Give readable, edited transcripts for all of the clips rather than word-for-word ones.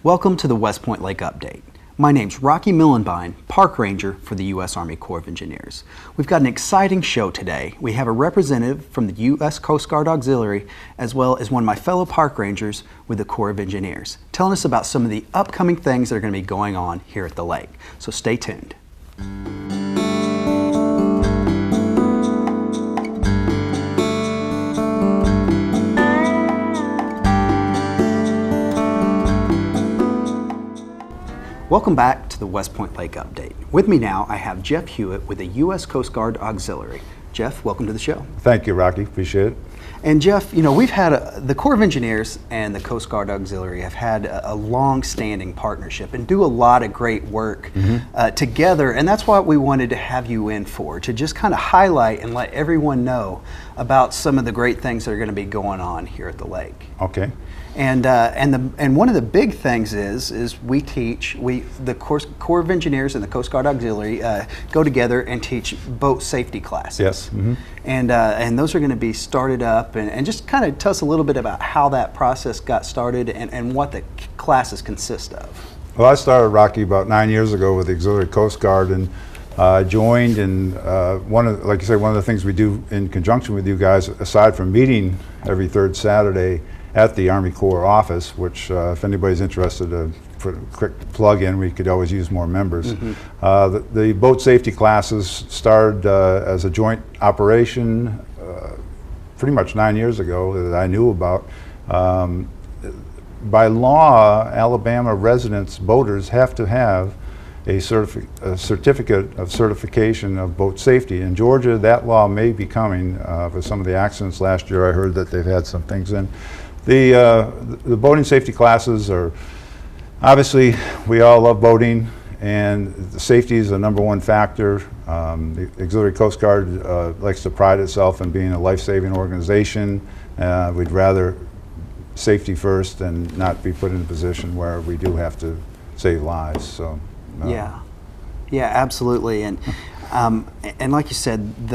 Welcome to the West Point Lake Update. My name's Rocky Millenbine, Park Ranger for the U.S. Army Corps of Engineers. We've got an exciting show today. We have a representative from the U.S. Coast Guard Auxiliary, as well as one of my fellow Park Rangers with the Corps of Engineers, telling us about some of the upcoming things that are going to be going on here at the lake. So stay tuned. Welcome back to the West Point Lake Update. With me now, I have Jeff Hewitt with the U.S. Coast Guard Auxiliary. Jeff, welcome to the show. Thank you, Rocky. Appreciate it. And Jeff, you know, we've had the Corps of Engineers and the Coast Guard Auxiliary have had a long-standing partnership and do a lot of great work together, and that's what we wanted to have you in for, to just kind of highlight and let everyone know about some of the great things that are going to be going on here at the lake. Okay. And one of the big things is we teach, the Corps of Engineers and the Coast Guard Auxiliary go together and teach boat safety classes. Yes. Mm-hmm. And those are going to be started up, and just kind of tell us a little bit about how that process got started and what the classes consist of. Well, I started, Rocky, about 9 years ago with the Auxiliary Coast Guard, and joined, and like you say, one of the things we do in conjunction with you guys, aside from meeting every third Saturday at the Army Corps office, which if anybody's interested to put a quick plug in, we could always use more members. Mm-hmm. The boat safety classes started as a joint operation pretty much 9 years ago that I knew about. By law, Alabama residents, boaters, have to have a certificate of certification of boat safety. In Georgia, that law may be coming for some of the accidents last year. I heard that they've had some things in. The boating safety classes are, obviously, we all love boating, and the safety is the number one factor. The Auxiliary Coast Guard likes to pride itself in being a life-saving organization. We'd rather safety first and not be put in a position where we do have to save lives. So. Yeah, absolutely, and like you said,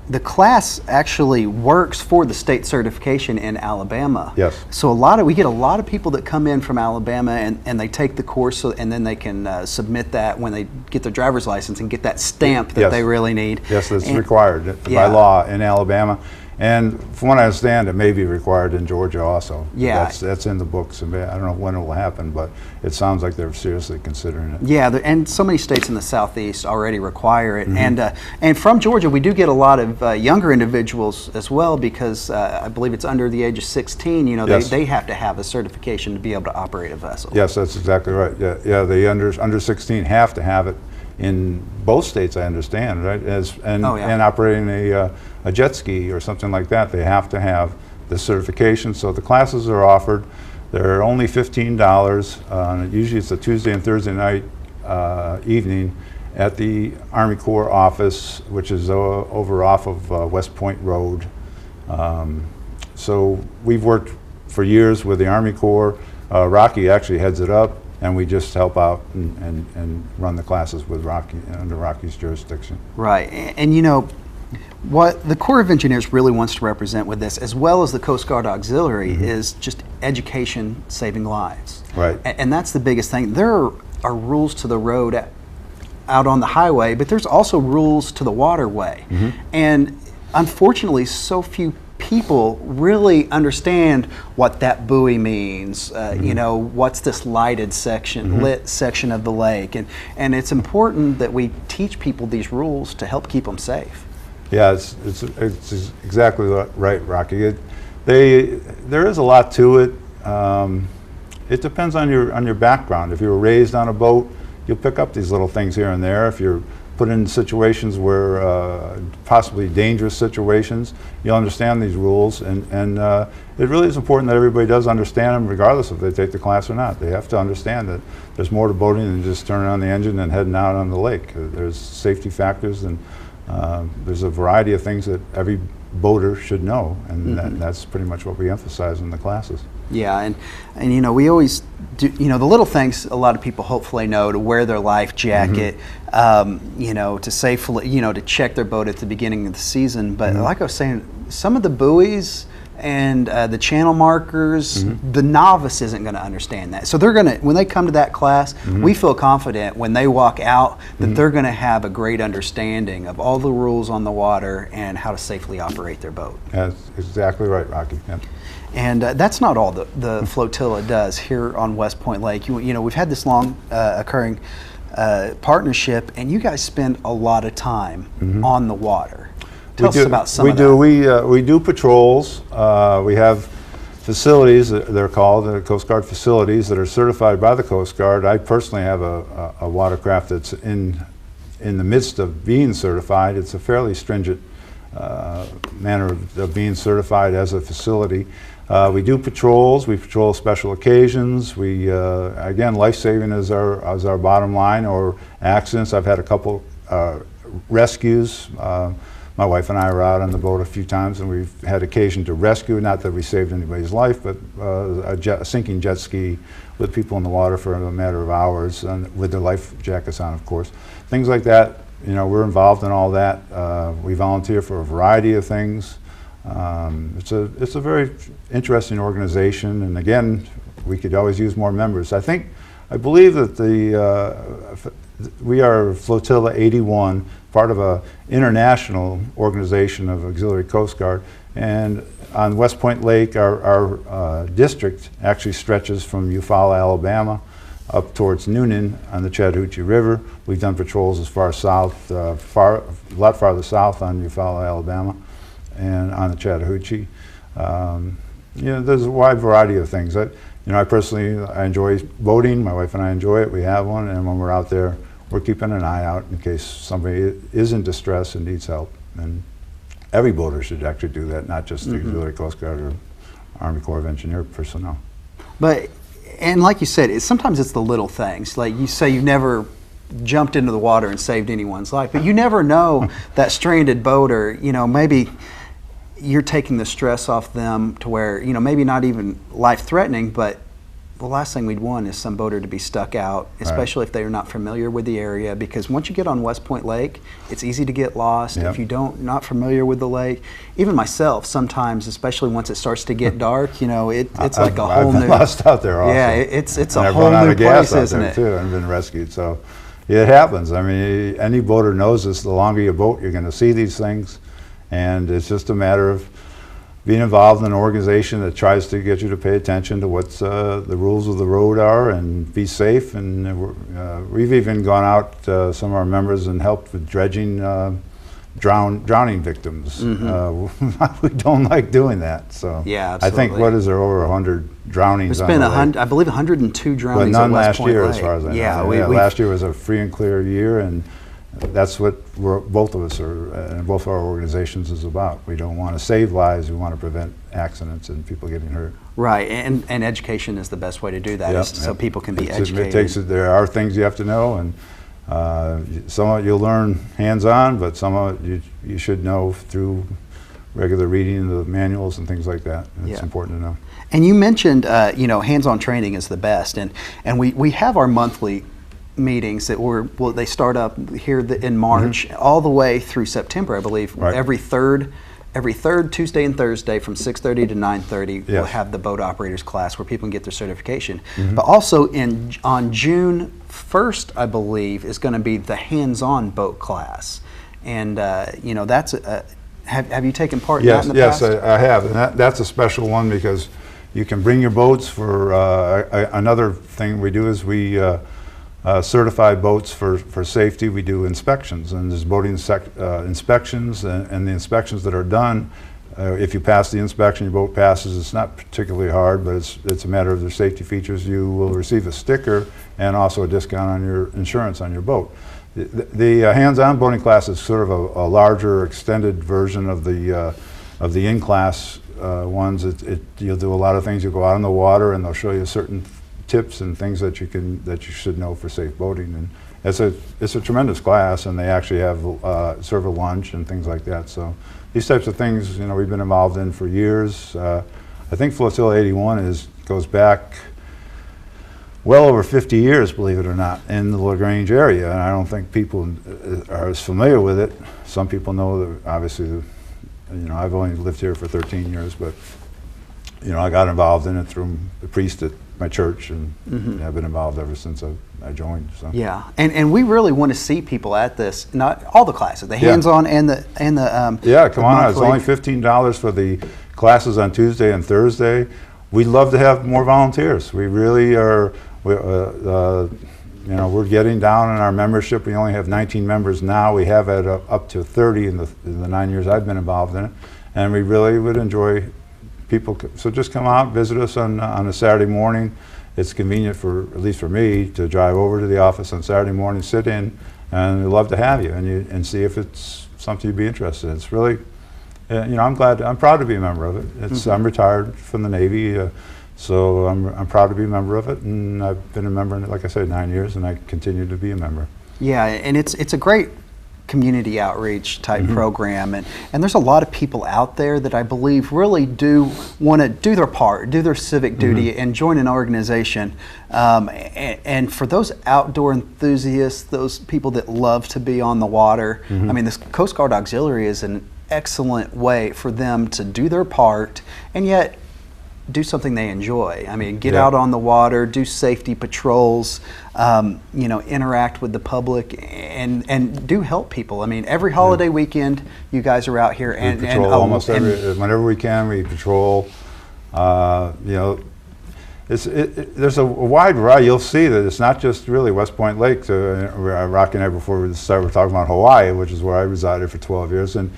the class actually works for the state certification in Alabama. Yes. So we get a lot of people that come in from Alabama and they take the course, and then they can submit that when they get their driver's license and get that stamp that they really need. Yes, that's required by law in Alabama. And from what I understand, it may be required in Georgia also. Yeah. That's in the books. I don't know when it will happen, but it sounds like they're seriously considering it. Yeah, and so many states in the Southeast already require it. Mm-hmm. And from Georgia, we do get a lot of younger individuals as well, because I believe it's under the age of 16. You know, yes. they have to have a certification to be able to operate a vessel. Yes, that's exactly right. Yeah, the under 16 have to have it in both states, I understand, right? And operating a jet ski or something like that, they have to have the certification. So the classes are offered. They're only $15. Usually it's a Tuesday and Thursday night evening at the Army Corps office, which is over off of West Point Road. So we've worked for years with the Army Corps. Rocky actually heads it up, and we just help out and run the classes with Rocky, under Rocky's jurisdiction. Right, and you know, what the Corps of Engineers really wants to represent with this, as well as the Coast Guard Auxiliary, mm-hmm. is just education saving lives. Right. And that's the biggest thing. There are rules to the road out on the highway, but there's also rules to the waterway. Mm-hmm. And unfortunately, so few people really understand what that buoy means. Mm-hmm. You know, what's this lighted section, mm-hmm. lit section of the lake, and it's important that we teach people these rules to help keep them safe. Yeah, it's exactly right, Rocky. There is a lot to it. It depends on your background. If you were raised on a boat, you'll pick up these little things here and there. If you're put in situations where possibly dangerous situations, you'll understand these rules, and it really is important that everybody does understand them, regardless if they take the class or not. They have to understand that there's more to boating than just turning on the engine and heading out on the lake. There's safety factors, and there's a variety of things that every boater should know, and mm-hmm. that's pretty much what we emphasize in the classes. Yeah, and you know, we always do, you know, the little things a lot of people hopefully know, to wear their life jacket, mm-hmm. You know, to safely, you know, to check their boat at the beginning of the season. But mm-hmm. like I was saying, some of the buoys and the channel markers, the novice isn't going to understand that. So they're going to, when they come to that class, we feel confident when they walk out that they're going to have a great understanding of all the rules on the water and how to safely operate their boat. That's exactly right, Rocky. Yep. And that's not all the flotilla does here on West Point Lake. You know, we've had this long occurring partnership, and you guys spend a lot of time on the water. Tell us about some of that. We do patrols. We have facilities, they're called, the Coast Guard facilities that are certified by the Coast Guard. I personally have a watercraft that's in the midst of being certified. It's a fairly stringent manner of being certified as a facility. We do patrols. We patrol special occasions. We again, life-saving is our bottom line, or accidents. I've had a couple rescues. My wife and I were out on the boat a few times, and we've had occasion to rescue, not that we saved anybody's life, but a sinking jet ski with people in the water for a matter of hours, and with their life jackets on, of course. Things like that, you know, we're involved in all that. We volunteer for a variety of things. It's a very interesting organization, and again, we could always use more members. I believe that we are Flotilla 81, part of an international organization of Auxiliary Coast Guard, and on West Point Lake, our district actually stretches from Eufaula, Alabama, up towards Noonan on the Chattahoochee River. We've done patrols as far south, a lot farther south on Eufaula, Alabama, and on the Chattahoochee. You know, there's a wide variety of things. I personally enjoy boating. My wife and I enjoy it. We have one, and when we're out there, we're keeping an eye out in case somebody is in distress and needs help. And every boater should actually do that, not just the Auxiliary Coast Guard or Army Corps of Engineer personnel. But, and like you said, sometimes it's the little things. Like you say, you've never jumped into the water and saved anyone's life, but you never know that stranded boater, you know, maybe you're taking the stress off them to where, you know, maybe not even life-threatening, but the last thing we'd want is some boater to be stuck out, especially if they're not familiar with the area, because once you get on West Point Lake, it's easy to get lost. If you not familiar with the lake. Even myself, sometimes, especially once it starts to get dark, you know, it's like a whole new... I've been lost out there also. Yeah, it's a whole new place, isn't it? Too. I've been rescued, so it happens. I mean, any boater knows this. The longer you boat, you're going to see these things, and it's just a matter of being involved in an organization that tries to get you to pay attention to what the rules of the road are and be safe. And we've even gone out, some of our members, and helped with dredging drowning victims. We don't like doing that. So yeah, I think, what is there, over 100 drownings? There's been I believe 102 drownings. But none at West last Point year, Lake. as far as I know. Yeah, last year was a free and clear year, and that's what both of us are, and both our organizations is about. We don't want to save lives, we want to prevent accidents and people getting hurt. Right, and education is the best way to do that, so people can be educated. There are things you have to know, and some of it you'll learn hands-on, but some of it you should know through regular reading of the manuals and things like that. It's important to know. And you mentioned, you know, hands-on training is the best, and we have our monthly meetings that they start up here in March all the way through September, I believe. Every third Tuesday and Thursday from 6:30 to 9:30 we'll have the boat operators class where people can get their certification. But also on June 1st, I believe, is going to be the hands-on boat class, and you know, that's have you taken part in that in the past? Yes, I have, and that's a special one because you can bring your boats for another thing we do is we certify boats for safety. We do inspections, and there's boating inspections, and the inspections that are done, if you pass the inspection, your boat passes. It's not particularly hard, but it's a matter of their safety features. You will receive a sticker and also a discount on your insurance on your boat. The hands-on boating class is sort of a larger, extended version of the in-class ones. You'll do a lot of things. You'll go out on the water, and they'll show you certain tips and things that you should know for safe boating. And it's a tremendous class, and they actually have serve a lunch and things like that. So these types of things, you know, we've been involved in for years. I think Flotilla 81 goes back well over 50 years, believe it or not, in the LaGrange area, and I don't think people are as familiar with it. Some people know that, obviously, you know, I've only lived here for 13 years, but you know, I got involved in it through the priest at my church, and I've been involved ever since I joined. So. Yeah, and we really want to see people at this, not all the classes, the hands-on and the yeah, come on out. It's only $15 for the classes on Tuesday and Thursday. We'd love to have more volunteers. We really are. You know, we're getting down in our membership. We only have 19 members now. We have had up to 30 in the 9 years I've been involved in it, and we really would enjoy people. So just come out, visit us on a Saturday morning. It's convenient for, at least for me, to drive over to the office on Saturday morning, sit in, and we'd love to have you and see if it's something you'd be interested in. It's really, you know, I'm proud to be a member of it. It's I'm retired from the Navy. So I'm proud to be a member of it, and I've been a member, like I said, 9 years, and I continue to be a member. Yeah, and it's a great community outreach type program, and there's a lot of people out there that I believe really do want to do their part, do their civic duty, and join an organization. And for those outdoor enthusiasts, those people that love to be on the water, I mean, this Coast Guard Auxiliary is an excellent way for them to do their part, and yet do something they enjoy. I mean, get out on the water, do safety patrols, you know, interact with the public, and do help people. I mean, every holiday weekend, you guys are out here, and patrol almost whenever we can. We patrol. You know, there's a wide variety. You'll see that it's not just really West Point Lake. Rocky and I, before we started, were talking about Hawaii, which is where I resided for 12 years, and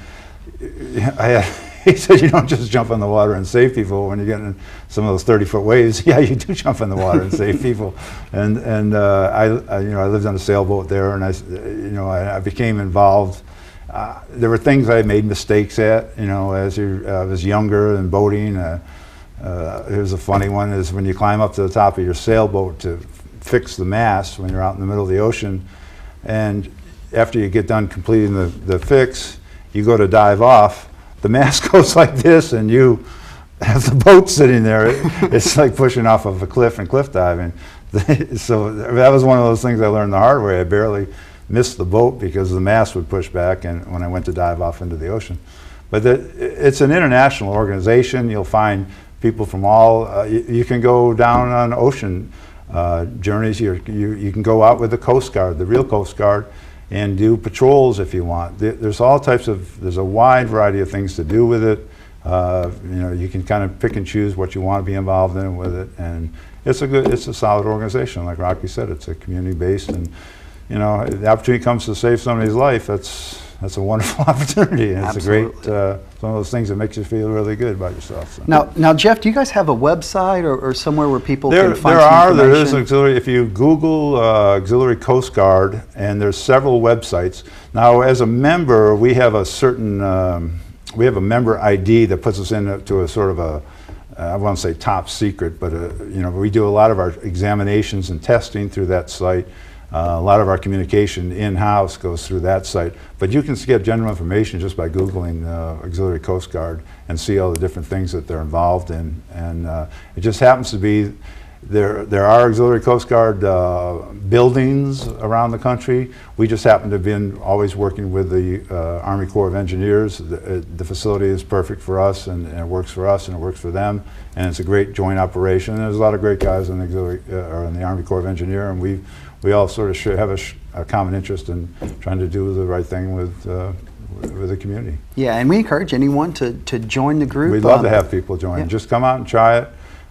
he said, you don't just jump in the water and save people when you get in some of those 30-foot waves. Yeah, you do jump in the water and save people. And I you know, I lived on a sailboat there, and I became involved. There were things I made mistakes at, you know, as I was younger and boating. Here's a funny one: is when you climb up to the top of your sailboat to fix the mast when you're out in the middle of the ocean, and after you get done completing the fix, you go to dive off. The mast goes like this, and you have the boat sitting there. It's like pushing off of a cliff and cliff diving. So that was one of those things I learned the hard way. I barely missed the boat because the mast would push back, and when I went to dive off into the ocean. But it's an international organization. You'll find people from all. You can go down on ocean journeys. You can go out with the Coast Guard, the real Coast Guard, and do patrols if you want. There's all types of, there's a wide variety of things to do with it. You know, you can kind of pick and choose what you want to be involved in with it, and it's a solid organization. Like Rocky said, it's a community-based, and you know, the opportunity comes to save somebody's life. That's a wonderful opportunity, and it's Absolutely. a great, some of those things that makes you feel really good about yourself. So. Now, Jeff, do you guys have a website or somewhere where people can find some information? There is auxiliary. If you Google Auxiliary Coast Guard, and there's several websites. Now, as a member, we have a certain, we have a member ID that puts us into a sort of a, I won't say top secret, but you know, we do a lot of our examinations and testing through that site. A lot of our communication in-house goes through that site, but you can get general information just by Googling Auxiliary Coast Guard and see all the different things that they're involved in. And it just happens to be there are Auxiliary Coast Guard buildings around the country. We just happen to have been always working with the Army Corps of Engineers. The facility is perfect for us, and it works for us, and it works for them, and it's a great joint operation. And there's a lot of great guys in the Auxiliary or in the Army Corps of Engineers, and we all sort of have a common interest in trying to do the right thing with the community. Yeah, and we encourage anyone to join the group. We'd love to have people join. Yeah. Just come out and try it.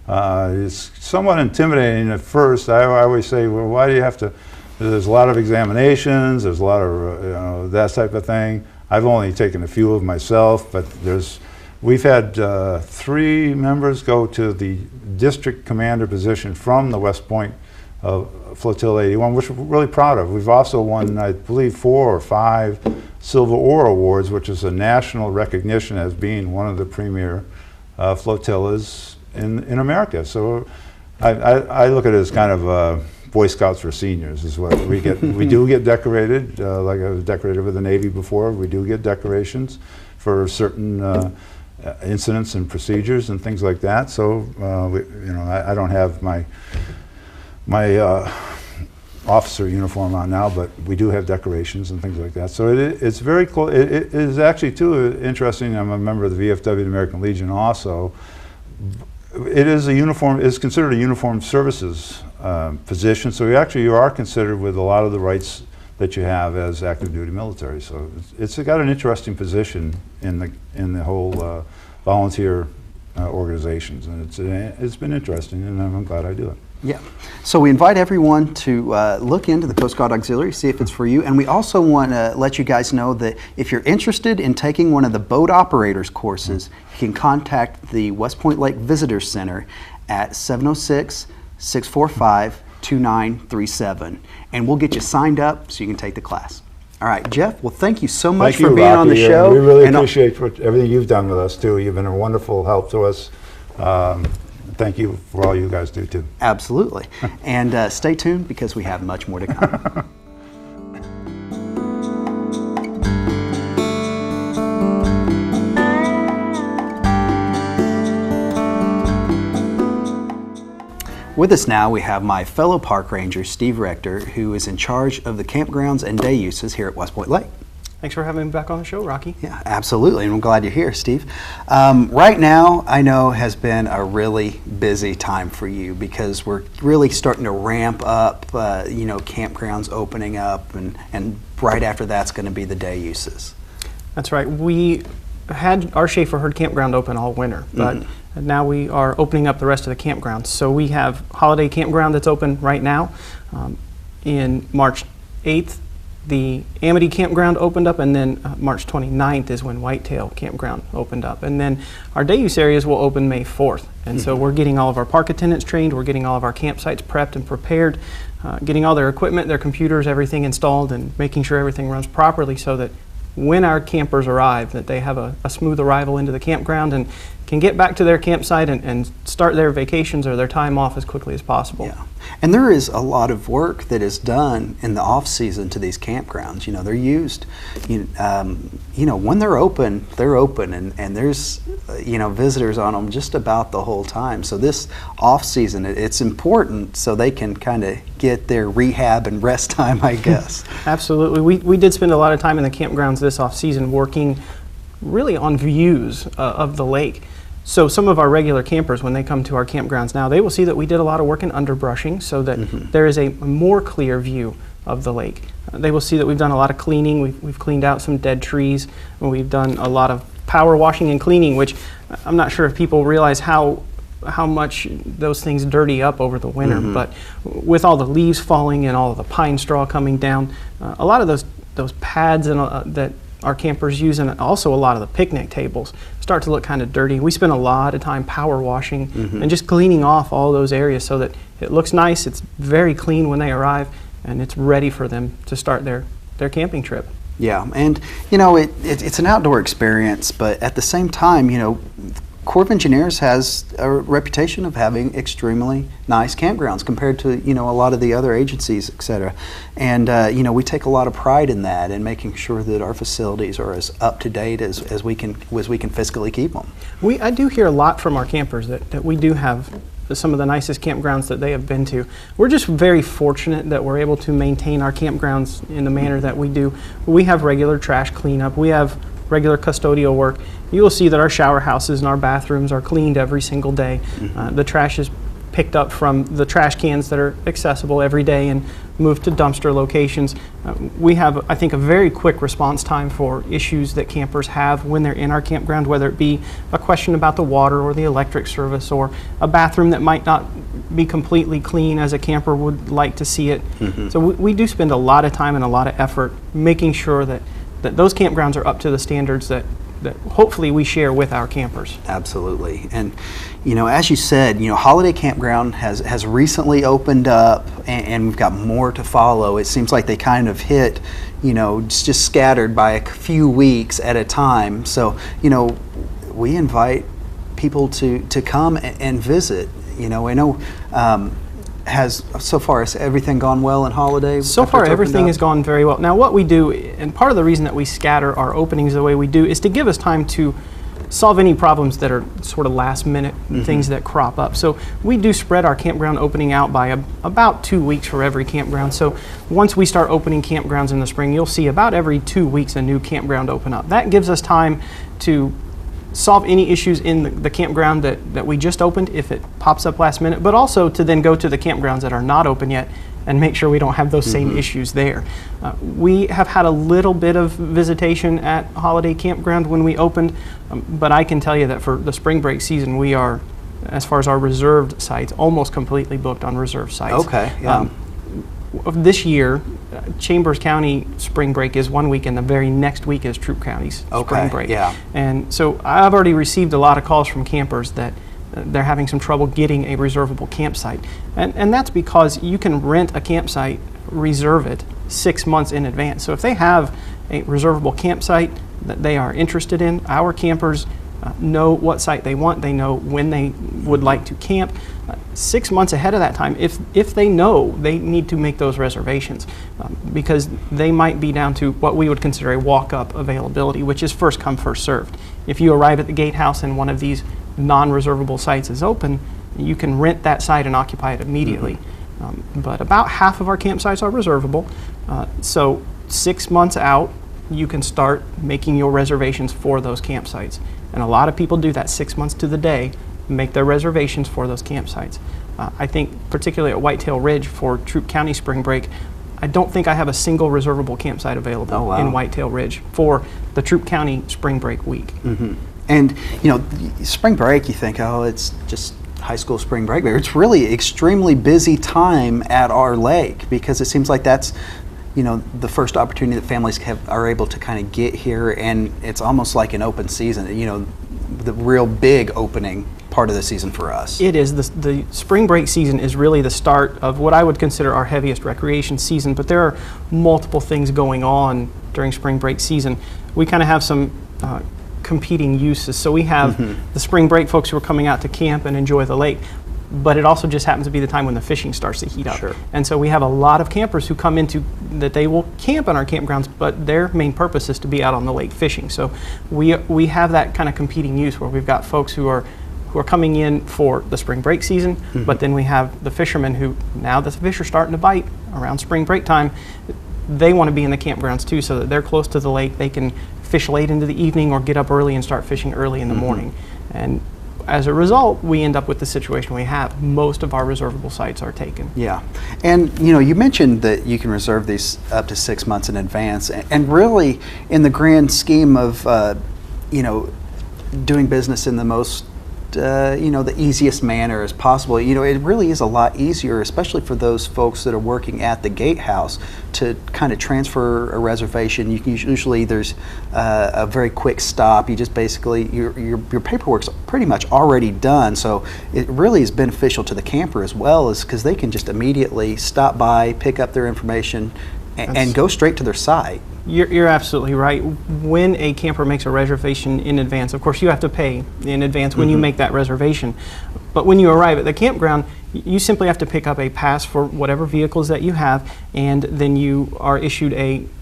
It's somewhat intimidating at first. I always say, well, why do you have to? There's a lot of examinations. There's a lot of you know, that type of thing. I've only taken a few of myself, but we've had 3 members go to the district commander position from the West Point Flotilla 81, which we're really proud of. We've also won, I believe, 4 or 5 Silver Oar Awards, which is a national recognition as being one of the premier flotillas in America. So I look at it as kind of Boy Scouts for seniors is what we get. We do get decorated, like I was decorated with the Navy before. We do get decorations for certain incidents and procedures and things like that. So you know, I don't have my officer uniform on now, but we do have decorations and things like that. So it's very cool. It is actually too interesting. I'm a member of the VFW, the American Legion, also. It is a uniform. It's considered a uniformed services position. So you are considered with a lot of the rights that you have as active duty military. So it's got an interesting position in the whole volunteer organizations, and it's been interesting, and I'm glad I do it. Yeah. So we invite everyone to look into the Coast Guard Auxiliary, see if it's for you. And we also want to let you guys know that if you're interested in taking one of the boat operators courses, you can contact the West Point Lake Visitor Center at 706-645-2937. And we'll get you signed up so you can take the class. All right, Jeff, well, thank you so much for being on the show. We really appreciate everything you've done with us, too. You've been a wonderful help to us. Thank you for all you guys do, too. Absolutely. And stay tuned because we have much more to come. With us now, we have my fellow park ranger, Steve Rector, who is in charge of the campgrounds and day uses here at West Point Lake. Thanks for having me back on the show, Rocky. Yeah, absolutely, and I'm glad you're here, Steve. Right now, I know has been a really busy time for you because we're really starting to ramp up, campgrounds opening up, and right after that's going to be the day uses. That's right. We had our Schaefer Herd Campground open all winter, but now we are opening up the rest of the campgrounds. So we have Holiday Campground that's open right now. In March 8th, the Amity Campground opened up, and then March 29th is when Whitetail Campground opened up. And then our day use areas will open May 4th. And so we're getting all of our park attendants trained, we're getting all of our campsites prepped and prepared, getting all their equipment, their computers, everything installed, and making sure everything runs properly so that when our campers arrive, that they have a smooth arrival into the campground and can get back to their campsite and start their vacations or their time off as quickly as possible. Yeah, and there is a lot of work that is done in the off season to these campgrounds. They're used, when they're open, and there's, visitors on them just about the whole time. So this off season, it's important so they can kind of get their rehab and rest time, I guess. Absolutely. We did spend a lot of time in the campgrounds this off season working really on views of the lake. So some of our regular campers, when they come to our campgrounds now, they will see that we did a lot of work in underbrushing so that there is a more clear view of the lake. They will see that we've done a lot of cleaning. We've cleaned out some dead trees, and we've done a lot of power washing and cleaning, which I'm not sure if people realize how much those things dirty up over the winter. But with all the leaves falling and all of the pine straw coming down, a lot of those pads that our campers use, and also a lot of the picnic tables, start to look kind of dirty. We spend a lot of time power washing and just cleaning off all those areas so that it looks nice, it's very clean when they arrive, and it's ready for them to start their camping trip. Yeah, and it's an outdoor experience, but at the same time, Corps of Engineers has a reputation of having extremely nice campgrounds compared to a lot of the other agencies, et cetera. And we take a lot of pride in that and making sure that our facilities are as up to date as we can fiscally keep them. I do hear a lot from our campers that we do have some of the nicest campgrounds that they have been to. We're just very fortunate that we're able to maintain our campgrounds in the manner that we do. We have regular trash cleanup. We have regular custodial work. You will see that our shower houses and our bathrooms are cleaned every single day. The trash is picked up from the trash cans that are accessible every day and moved to dumpster locations. We have, I think, a very quick response time for issues that campers have when they're in our campground, whether it be a question about the water or the electric service or a bathroom that might not be completely clean as a camper would like to see it. So we do spend a lot of time and a lot of effort making sure that those campgrounds are up to the standards that hopefully we share with our campers. Absolutely. And as you said, Holiday Campground has recently opened up, and we've got more to follow. It seems like they kind of hit, just scattered by a few weeks at a time. So, we invite people to come and visit. I know so far, has everything gone well in Holiday? So far, everything has gone very well. Now, what we do, and part of the reason that we scatter our openings the way we do, is to give us time to solve any problems that are sort of last minute things that crop up. So we do spread our campground opening out by about 2 weeks for every campground. So once we start opening campgrounds in the spring, you'll see about every 2 weeks a new campground open up. That gives us time to solve any issues in the campground that we just opened if it pops up last minute, but also to then go to the campgrounds that are not open yet and make sure we don't have those same issues there. We have had a little bit of visitation at Holiday Campground when we opened, but I can tell you that for the spring break season, we are, as far as our reserved sites, almost completely booked on reserved sites. Okay, yeah. This year, Chambers County spring break is 1 week, and the very next week is Troup County's spring break. Yeah. And so I've already received a lot of calls from campers that they're having some trouble getting a reservable campsite. And that's because you can rent a campsite, reserve it 6 months in advance. So if they have a reservable campsite that they are interested in, our campers know what site they want, they know when they would like to camp. 6 months ahead of that time, if they know, they need to make those reservations because they might be down to what we would consider a walk-up availability, which is first come, first served. If you arrive at the gatehouse and one of these non-reservable sites is open, you can rent that site and occupy it immediately. But about half of our campsites are reservable. So 6 months out, you can start making your reservations for those campsites. And a lot of people do that 6 months to the day, make their reservations for those campsites. I think particularly at Whitetail Ridge for Troup County spring break, I don't think I have a single reservable campsite available in Whitetail Ridge for the Troup County spring break week. And, you know, spring break, you think, oh, it's just high school spring break, but it's really extremely busy time at our lake because it seems like that's, you know, the first opportunity that families are able to kind of get here, and it's almost like an open season, you know, the real big opening part of the season for us. It is. The spring break season is really the start of what I would consider our heaviest recreation season, but there are multiple things going on during spring break season. We kind of have some competing uses. So we have the spring break folks who are coming out to camp and enjoy the lake, but it also just happens to be the time when the fishing starts to heat up. Sure. And so we have a lot of campers who come into that they will camp on our campgrounds, but their main purpose is to be out on the lake fishing. So we have that kind of competing use where we've got folks who are coming in for the spring break season, but then we have the fishermen who, now that the fish are starting to bite around spring break time, they want to be in the campgrounds too, so that they're close to the lake. They can fish late into the evening or get up early and start fishing early in the morning. And as a result, we end up with the situation we have. Most of our reservable sites are taken. Yeah. And, you know, you mentioned that you can reserve these up to 6 months in advance. And really, in the grand scheme of, you know, doing business in the most, you know, the easiest manner as possible, you know, it really is a lot easier, especially for those folks that are working at the gatehouse, to kind of transfer a reservation. You can usually, there's a very quick stop. You just basically, your paperwork's pretty much already done. So it really is beneficial to the camper as well, as because they can just immediately stop by, pick up their information, and go straight to their site. You're absolutely right. When a camper makes a reservation in advance, of course you have to pay in advance when you make that reservation. But when you arrive at the campground, you simply have to pick up a pass for whatever vehicles that you have, and then you are issued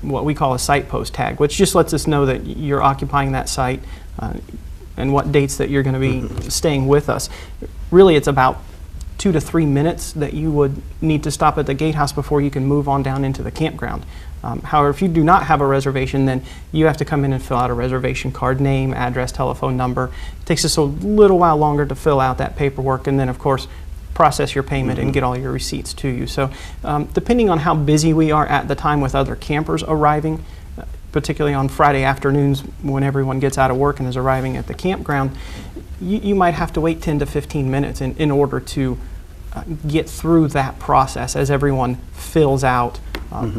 what we call a site post tag, which just lets us know that you're occupying that site and what dates that you're going to be staying with us. Really, it's about 2 to 3 minutes that you would need to stop at the gatehouse before you can move on down into the campground. However, if you do not have a reservation, then you have to come in and fill out a reservation card, name, address, telephone number. It takes us a little while longer to fill out that paperwork, and then of course process your payment and get all your receipts to you. So depending on how busy we are at the time with other campers arriving, particularly on Friday afternoons when everyone gets out of work and is arriving at the campground, you might have to wait 10 to 15 minutes in order to get through that process as everyone fills out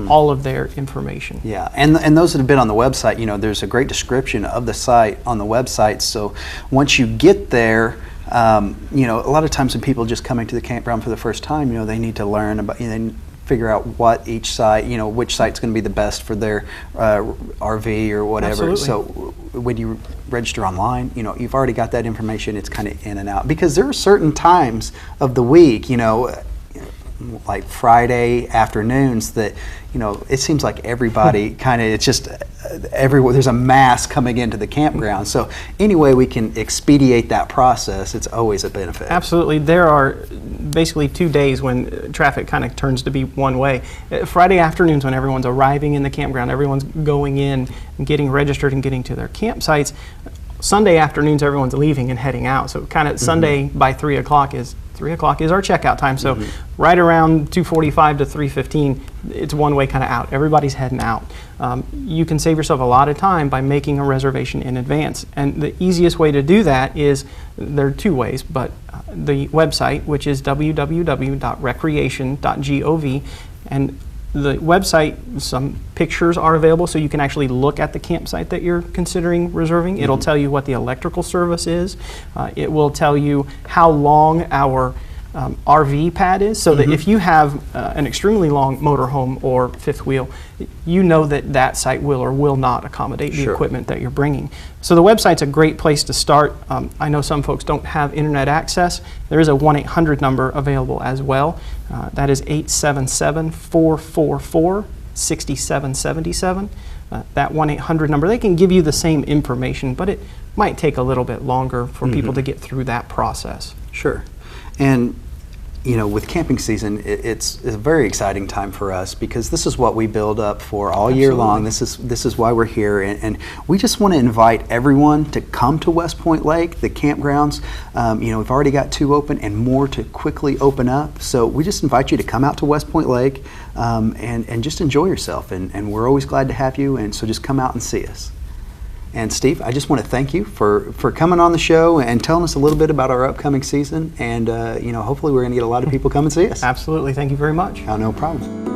all of their information. Yeah, and those that have been on the website, you know, there's a great description of the site on the website. So once you get there, you know, a lot of times when people just coming to the campground for the first time, you know, they need to learn about, you know, figure out what each site, you know, which site's going to be the best for their RV or whatever. Absolutely. So when you register online, you know, you've already got that information. It's kind of in and out, because there are certain times of the week, you know, like Friday afternoons that, you know, it seems like everybody kind of, it's just everywhere, there's a mass coming into the campground. So any way we can expedite that process, it's always a benefit. Absolutely. There are basically 2 days when traffic kind of turns to be one way. Friday afternoons when everyone's arriving in the campground, everyone's going in and getting registered and getting to their campsites. Sunday afternoons, everyone's leaving and heading out. So kind of Sunday by 3 o'clock is our checkout time. So right around 2:45 to 3:15, it's one way kind of out. Everybody's heading out. You can save yourself a lot of time by making a reservation in advance. And the easiest way to do that is, there are two ways, but the website, which is www.recreation.gov, and the website, some pictures are available so you can actually look at the campsite that you're considering reserving. It'll tell you what the electrical service is. It will tell you how long our RV pad is, so that if you have an extremely long motorhome or fifth wheel, you know that that site will or will not accommodate the equipment that you're bringing. So the website's a great place to start. I know some folks don't have internet access. There is a 1-800 number available as well. That is 877-444-6777. That 1-800 number, they can give you the same information, but it might take a little bit longer for people to get through that process. Sure. And you know, with camping season, it's a very exciting time for us, because this is what we build up for all year long. This is why we're here, and we just want to invite everyone to come to West Point Lake, the campgrounds. You know, we've already got 2 open and more to quickly open up. So we just invite you to come out to West Point Lake and just enjoy yourself. And we're always glad to have you. And so just come out and see us. And Steve, I just want to thank you for coming on the show and telling us a little bit about our upcoming season. And you know, hopefully we're going to get a lot of people come and see us. Absolutely. Thank you very much. No problem.